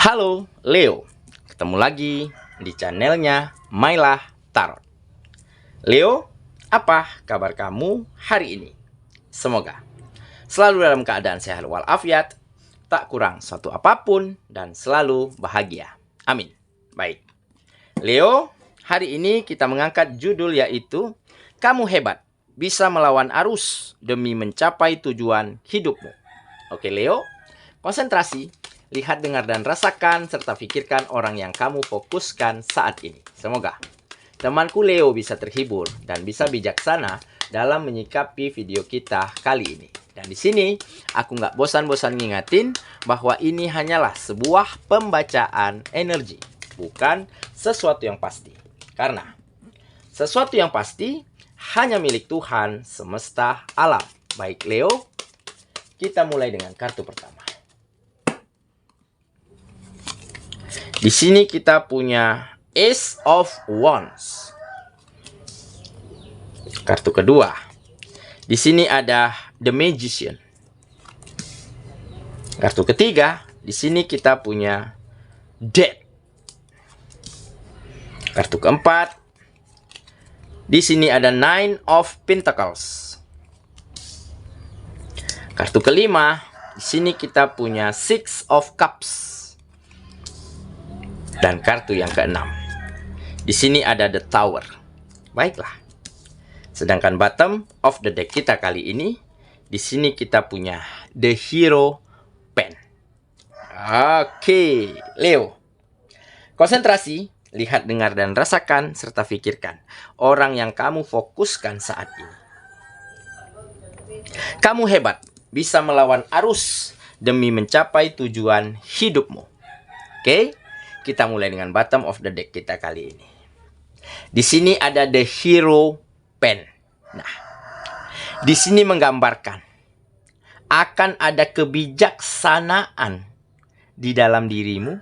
Halo Leo, ketemu lagi di channelnya Mailah Tarot. Leo, apa kabar kamu hari ini? Semoga selalu dalam keadaan sehat walafiat, tak kurang suatu apapun, dan selalu bahagia. Amin. Baik, Leo, hari ini kita mengangkat judul yaitu Kamu Hebat, Bisa Melawan Arus Demi Mencapai Tujuan Hidupmu. Oke Leo, konsentrasi. Lihat, dengar, dan rasakan, serta pikirkan orang yang kamu fokuskan saat ini. Semoga temanku Leo bisa terhibur dan bisa bijaksana dalam menyikapi video kita kali ini. Dan di sini, aku nggak bosan-bosan ngingatin bahwa ini hanyalah sebuah pembacaan energi, bukan sesuatu yang pasti. Karena sesuatu yang pasti hanya milik Tuhan semesta alam. Baik Leo, kita mulai dengan kartu pertama. Di sini kita punya Ace of Wands. Kartu kedua. Di sini ada The Magician. Kartu ketiga, di sini kita punya Death. Kartu keempat. Di sini ada Nine of Pentacles. Kartu kelima, di sini kita punya Six of Cups. Dan kartu yang keenam, di sini ada The Tower. Baiklah. Sedangkan bottom of the deck kita kali ini, di sini kita punya The Hero Pen. Oke, Leo. Konsentrasi, lihat, dengar, dan rasakan, serta pikirkan orang yang kamu fokuskan saat ini. Kamu hebat, bisa melawan arus demi mencapai tujuan hidupmu. Oke? Kita mulai dengan bottom of the deck kita kali ini. Di sini ada The Hero Pen. Nah, di sini menggambarkan akan ada kebijaksanaan di dalam dirimu,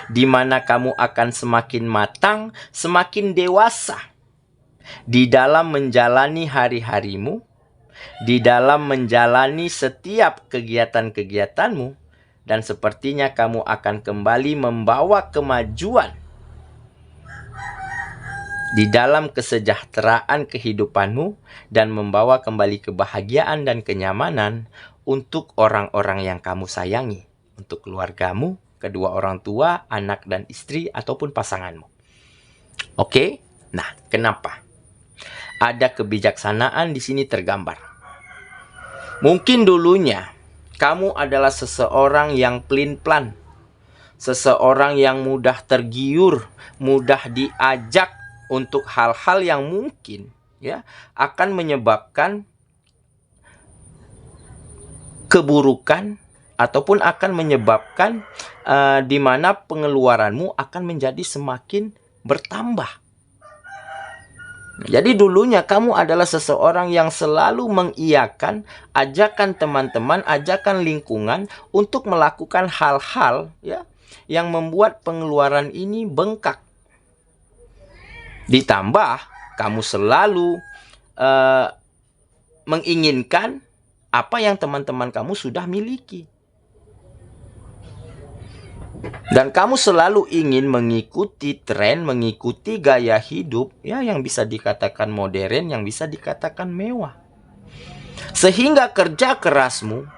di mana kamu akan semakin matang, semakin dewasa di dalam menjalani hari-harimu, di dalam menjalani setiap kegiatan-kegiatanmu. Dan sepertinya kamu akan kembali membawa kemajuan di dalam kesejahteraan kehidupanmu dan membawa kembali kebahagiaan dan kenyamanan untuk orang-orang yang kamu sayangi, untuk keluargamu, kedua orang tua, anak dan istri, ataupun pasanganmu. Oke? Nah, kenapa? Ada kebijaksanaan di sini tergambar. Mungkin dulunya kamu adalah seseorang yang pelin-pelan, seseorang yang mudah tergiur, mudah diajak untuk hal-hal yang mungkin akan menyebabkan keburukan ataupun akan menyebabkan di mana pengeluaranmu akan menjadi semakin bertambah. Jadi dulunya kamu adalah seseorang yang selalu mengiyakan ajakan teman-teman, ajakan lingkungan untuk melakukan hal-hal yang membuat pengeluaran ini bengkak. Ditambah kamu selalu menginginkan apa yang teman-teman kamu sudah miliki. Dan kamu selalu ingin mengikuti tren, mengikuti gaya hidup yang bisa dikatakan modern, yang bisa dikatakan mewah. Sehingga kerja kerasmu,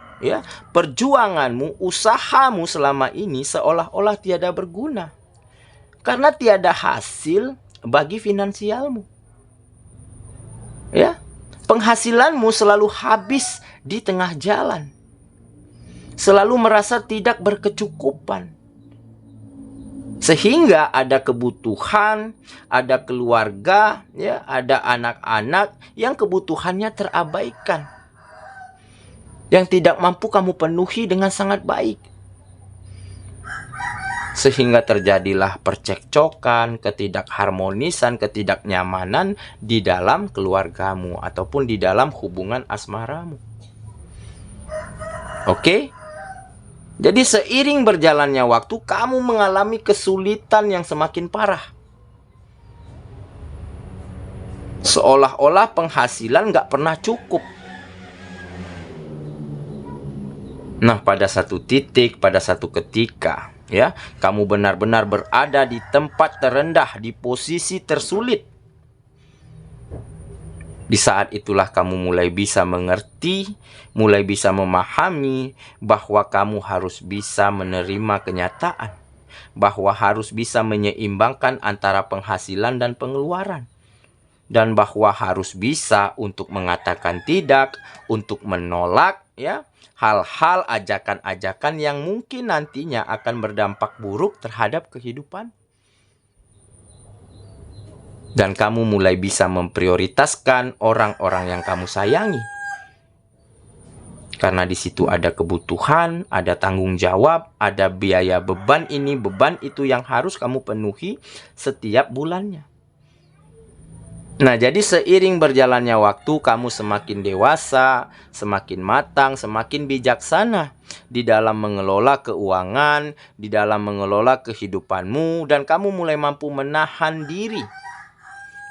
perjuanganmu, usahamu selama ini seolah-olah tiada berguna. Karena tiada hasil bagi finansialmu. Penghasilanmu selalu habis di tengah jalan. Selalu merasa tidak berkecukupan. Sehingga ada kebutuhan, ada keluarga, ada anak-anak yang kebutuhannya terabaikan. Yang tidak mampu kamu penuhi dengan sangat baik. Sehingga terjadilah percekcokan, ketidakharmonisan, ketidaknyamanan di dalam keluargamu ataupun di dalam hubungan asmaramu. Oke? Jadi seiring berjalannya waktu, kamu mengalami kesulitan yang semakin parah. Seolah-olah penghasilan gak pernah cukup. Nah, pada satu titik, pada satu ketika, Ya, kamu benar-benar berada di tempat terendah, di posisi tersulit. Di saat itulah kamu mulai bisa mengerti, mulai bisa memahami bahwa kamu harus bisa menerima kenyataan, bahwa harus bisa menyeimbangkan antara penghasilan dan pengeluaran, dan bahwa harus bisa untuk mengatakan tidak, untuk menolak ya hal-hal ajakan-ajakan yang mungkin nantinya akan berdampak buruk terhadap kehidupan. Dan kamu mulai bisa memprioritaskan orang-orang yang kamu sayangi. Karena di situ ada kebutuhan, ada tanggung jawab, ada biaya beban ini, beban itu yang harus kamu penuhi setiap bulannya. Nah, jadi seiring berjalannya waktu, kamu semakin dewasa, semakin matang, semakin bijaksana di dalam mengelola keuangan, di dalam mengelola kehidupanmu, dan kamu mulai mampu menahan diri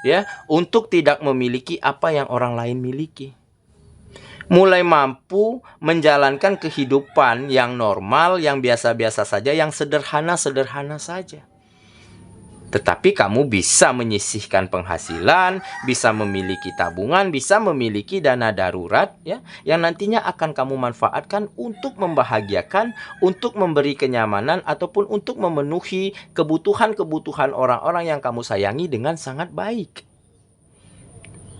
ya, untuk tidak memiliki apa yang orang lain miliki. Mulai mampu menjalankan kehidupan yang normal, yang biasa-biasa saja, yang sederhana-sederhana saja. Tetapi kamu bisa menyisihkan penghasilan, bisa memiliki tabungan, bisa memiliki dana darurat ya, yang nantinya akan kamu manfaatkan untuk membahagiakan, untuk memberi kenyamanan, ataupun untuk memenuhi kebutuhan-kebutuhan orang-orang yang kamu sayangi dengan sangat baik.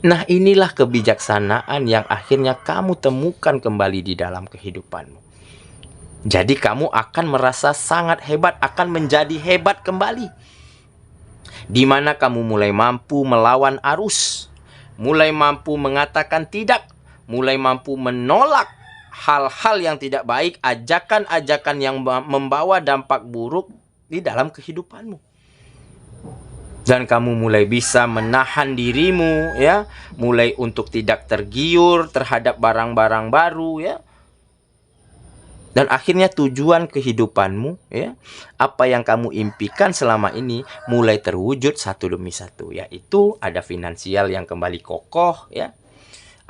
Nah, inilah kebijaksanaan yang akhirnya kamu temukan kembali di dalam kehidupanmu. Jadi kamu akan merasa sangat hebat, akan menjadi hebat kembali. Di mana kamu mulai mampu melawan arus, mulai mampu mengatakan tidak, mulai mampu menolak hal-hal yang tidak baik, ajakan-ajakan yang membawa dampak buruk di dalam kehidupanmu. Dan kamu mulai bisa menahan dirimu ya, mulai untuk tidak tergiur terhadap barang-barang baru ya. Dan akhirnya tujuan kehidupanmu ya, apa yang kamu impikan selama ini mulai terwujud satu demi satu, yaitu ada finansial yang kembali kokoh ya.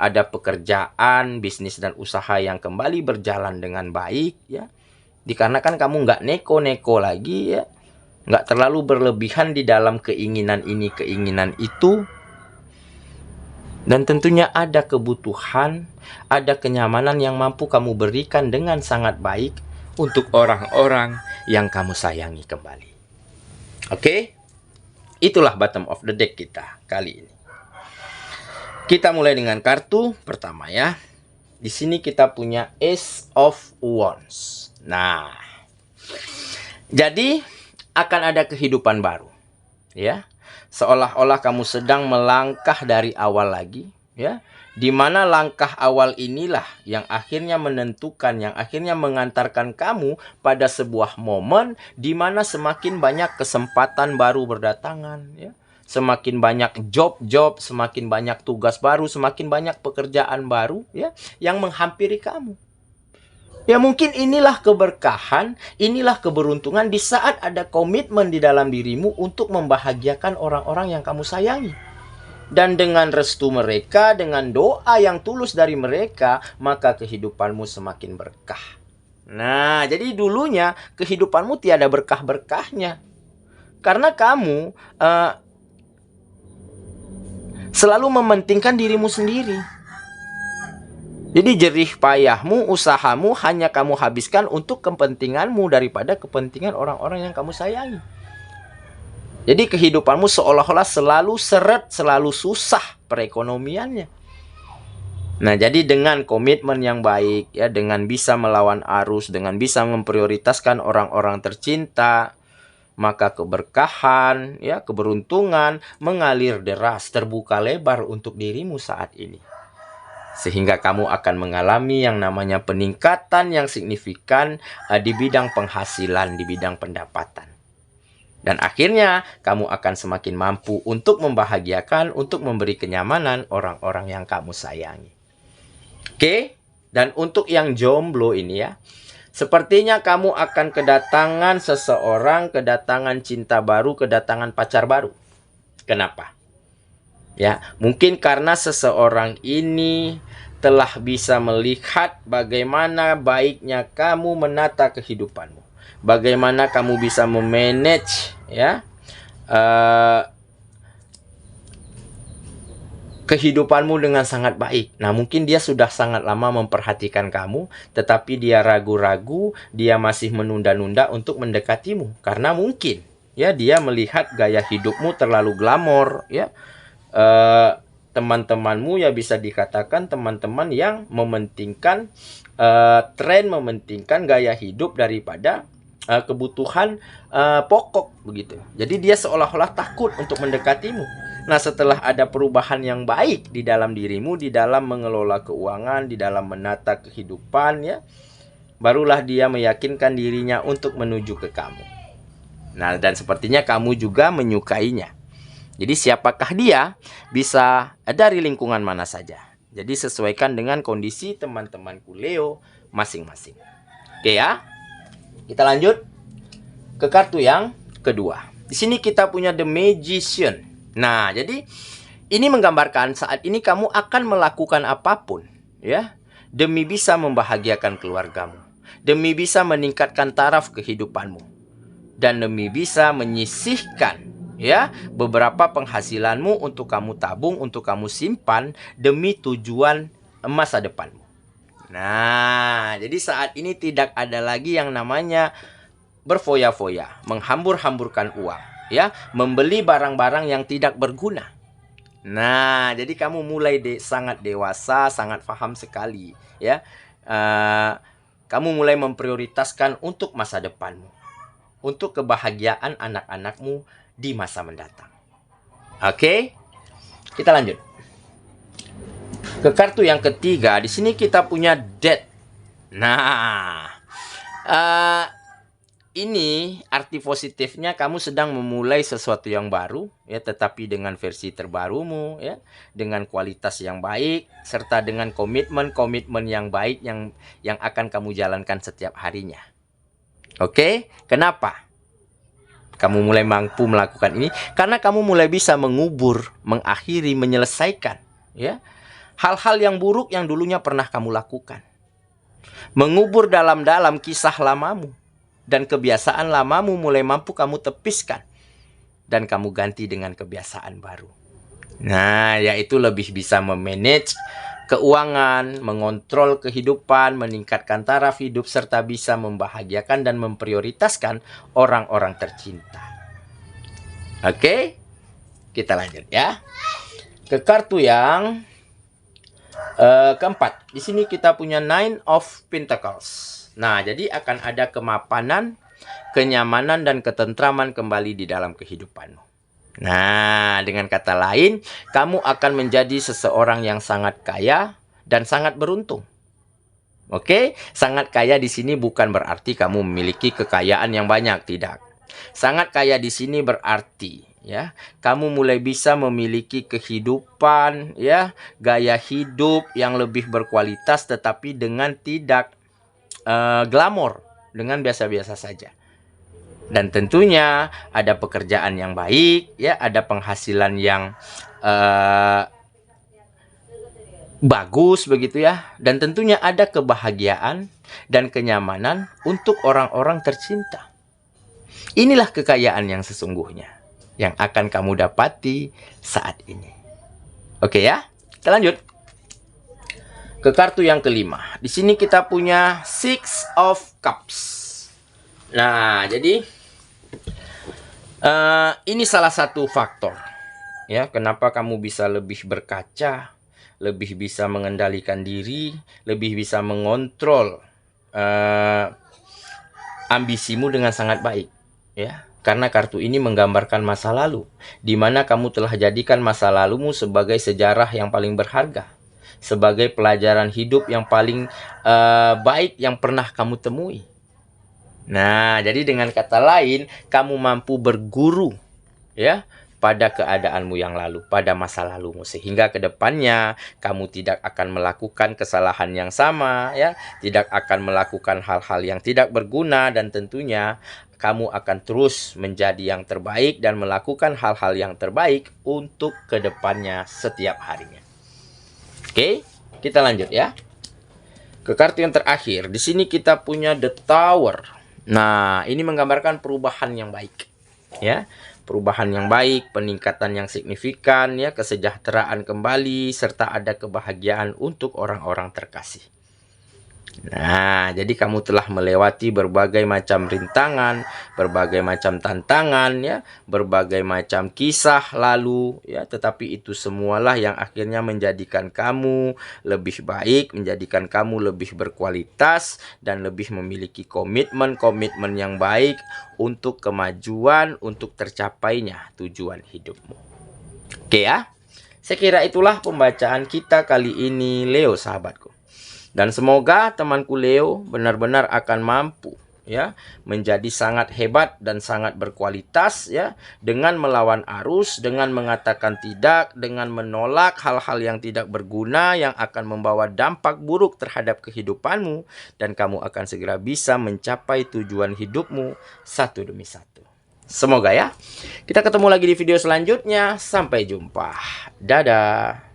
Ada pekerjaan, bisnis dan usaha yang kembali berjalan dengan baik ya. Dikarenakan kamu nggak neko-neko lagi ya, nggak terlalu berlebihan di dalam keinginan ini, keinginan itu. Dan tentunya ada kebutuhan, ada kenyamanan yang mampu kamu berikan dengan sangat baik untuk orang-orang yang kamu sayangi kembali. Oke? Itulah bottom of the deck kita kali ini. Kita mulai dengan kartu pertama ya. Di sini kita punya Ace of Wands. Nah, jadi akan ada kehidupan baru ya. Seolah-olah kamu sedang melangkah dari awal lagi ya, di mana langkah awal inilah yang akhirnya menentukan, yang akhirnya mengantarkan kamu pada sebuah momen di mana semakin banyak kesempatan baru berdatangan ya, semakin banyak job-job, semakin banyak tugas baru, semakin banyak pekerjaan baru ya yang menghampiri kamu. Ya mungkin inilah keberkahan, inilah keberuntungan di saat ada komitmen di dalam dirimu untuk membahagiakan orang-orang yang kamu sayangi. Dan dengan restu mereka, dengan doa yang tulus dari mereka, maka kehidupanmu semakin berkah. Nah, jadi dulunya kehidupanmu tiada berkah-berkahnya. Karena kamu selalu mementingkan dirimu sendiri. Jadi jerih payahmu, usahamu hanya kamu habiskan untuk kepentinganmu daripada kepentingan orang-orang yang kamu sayangi. Jadi kehidupanmu seolah-olah selalu seret, selalu susah perekonomiannya. Nah, jadi dengan komitmen yang baik ya, dengan bisa melawan arus, dengan bisa memprioritaskan orang-orang tercinta, maka keberkahan ya, keberuntungan mengalir deras, terbuka lebar untuk dirimu saat ini. Sehingga kamu akan mengalami yang namanya peningkatan yang signifikan di bidang penghasilan, di bidang pendapatan. Dan akhirnya kamu akan semakin mampu untuk membahagiakan, untuk memberi kenyamanan orang-orang yang kamu sayangi. Oke? Dan untuk yang jomblo ini ya, sepertinya kamu akan kedatangan seseorang, kedatangan cinta baru, kedatangan pacar baru. Kenapa? Ya, mungkin karena seseorang ini telah bisa melihat bagaimana baiknya kamu menata kehidupanmu. bagaimana kamu bisa memanage ya kehidupanmu dengan sangat baik. Nah, mungkin dia sudah sangat lama memperhatikan kamu, tetapi dia ragu-ragu, dia masih menunda-nunda untuk mendekatimu. Karena mungkin, ya, dia melihat gaya hidupmu terlalu glamor, ya. Teman-temanmu ya bisa dikatakan teman-teman yang mementingkan tren, mementingkan gaya hidup daripada kebutuhan pokok, begitu. Jadi dia seolah-olah takut untuk mendekatimu. Nah, setelah ada perubahan yang baik di dalam dirimu, di dalam mengelola keuangan, di dalam menata kehidupan, ya, barulah dia meyakinkan dirinya untuk menuju ke kamu. Nah, dan sepertinya kamu juga menyukainya. Jadi siapakah dia? Bisa dari lingkungan mana saja. Jadi sesuaikan dengan kondisi teman-temanku Leo masing-masing. Oke ya. Kita lanjut ke kartu yang kedua. Di sini kita punya The Magician. Nah, jadi ini menggambarkan saat ini kamu akan melakukan apapun, ya, demi bisa membahagiakan keluargamu, demi bisa meningkatkan taraf kehidupanmu, dan demi bisa menyisihkan, ya, beberapa penghasilanmu untuk kamu tabung, untuk kamu simpan demi tujuan masa depanmu. Nah, jadi saat ini tidak ada lagi yang namanya berfoya-foya, menghambur-hamburkan uang, ya, membeli barang-barang yang tidak berguna. Nah, jadi kamu mulai sangat dewasa, sangat paham sekali, ya. Kamu mulai memprioritaskan untuk masa depanmu, untuk kebahagiaan anak-anakmu di masa mendatang. Oke, kita lanjut ke kartu yang ketiga. Di sini kita punya Death. Nah, ini arti positifnya kamu sedang memulai sesuatu yang baru, ya, tetapi dengan versi terbarumu, ya, dengan kualitas yang baik, serta dengan komitmen yang baik yang akan kamu jalankan setiap harinya. Oke, kenapa kamu mulai mampu melakukan ini? Karena kamu mulai bisa mengubur, mengakhiri, menyelesaikan, ya, hal-hal yang buruk yang dulunya pernah kamu lakukan. Mengubur dalam-dalam kisah lamamu. Dan kebiasaan lamamu mulai mampu kamu tepiskan. Dan kamu ganti dengan kebiasaan baru. Nah, yaitu lebih bisa memanage keuangan, mengontrol kehidupan, meningkatkan taraf hidup, serta bisa membahagiakan dan memprioritaskan orang-orang tercinta. Oke, kita lanjut ya. Ke kartu yang keempat. Di sini kita punya Nine of Pentacles. Nah, jadi akan ada kemapanan, kenyamanan, dan ketentraman kembali di dalam kehidupanmu. Nah, dengan kata lain, kamu akan menjadi seseorang yang sangat kaya dan sangat beruntung. Oke, sangat kaya di sini bukan berarti kamu memiliki kekayaan yang banyak, tidak. Sangat kaya di sini berarti, ya, kamu mulai bisa memiliki kehidupan, ya, gaya hidup yang lebih berkualitas, tetapi dengan tidak glamor, dengan biasa-biasa saja. Dan tentunya ada pekerjaan yang baik, ya, ada penghasilan yang bagus, begitu ya. Dan tentunya ada kebahagiaan dan kenyamanan untuk orang-orang tercinta. Inilah kekayaan yang sesungguhnya yang akan kamu dapati saat ini. Oke ya, kita lanjut ke kartu yang kelima. Di sini kita punya Six of Cups. Nah, jadi ini salah satu faktor, ya, kenapa kamu bisa lebih berkaca, lebih bisa mengendalikan diri, lebih bisa mengontrol ambisimu dengan sangat baik, ya. Karena kartu ini menggambarkan masa lalu, di mana kamu telah jadikan masa lalumu sebagai sejarah yang paling berharga, sebagai pelajaran hidup yang paling baik yang pernah kamu temui. Nah, jadi dengan kata lain, kamu mampu berguru, ya, pada keadaanmu yang lalu, pada masa lalumu, sehingga ke depannya kamu tidak akan melakukan kesalahan yang sama, ya, tidak akan melakukan hal-hal yang tidak berguna, dan tentunya kamu akan terus menjadi yang terbaik dan melakukan hal-hal yang terbaik untuk ke depannya setiap harinya. Oke, kita lanjut ya. Ke kartu yang terakhir. Di sini kita punya The Tower. Nah, ini menggambarkan perubahan yang baik, ya. Perubahan yang baik, peningkatan yang signifikan, ya, kesejahteraan kembali, serta ada kebahagiaan untuk orang-orang terkasih. Nah, jadi kamu telah melewati berbagai macam rintangan, berbagai macam tantangan, ya, berbagai macam kisah lalu, ya, tetapi itu semualah yang akhirnya menjadikan kamu lebih baik, menjadikan kamu lebih berkualitas dan lebih memiliki komitmen-komitmen yang baik untuk kemajuan, untuk tercapainya tujuan hidupmu. Oke ya. Saya kira itulah pembacaan kita kali ini, Leo sahabatku. Dan semoga temanku Leo benar-benar akan mampu, ya, menjadi sangat hebat dan sangat berkualitas, ya, dengan melawan arus, dengan mengatakan tidak, dengan menolak hal-hal yang tidak berguna yang akan membawa dampak buruk terhadap kehidupanmu, dan kamu akan segera bisa mencapai tujuan hidupmu satu demi satu. Semoga ya. Kita ketemu lagi di video selanjutnya. Sampai jumpa. Dadah.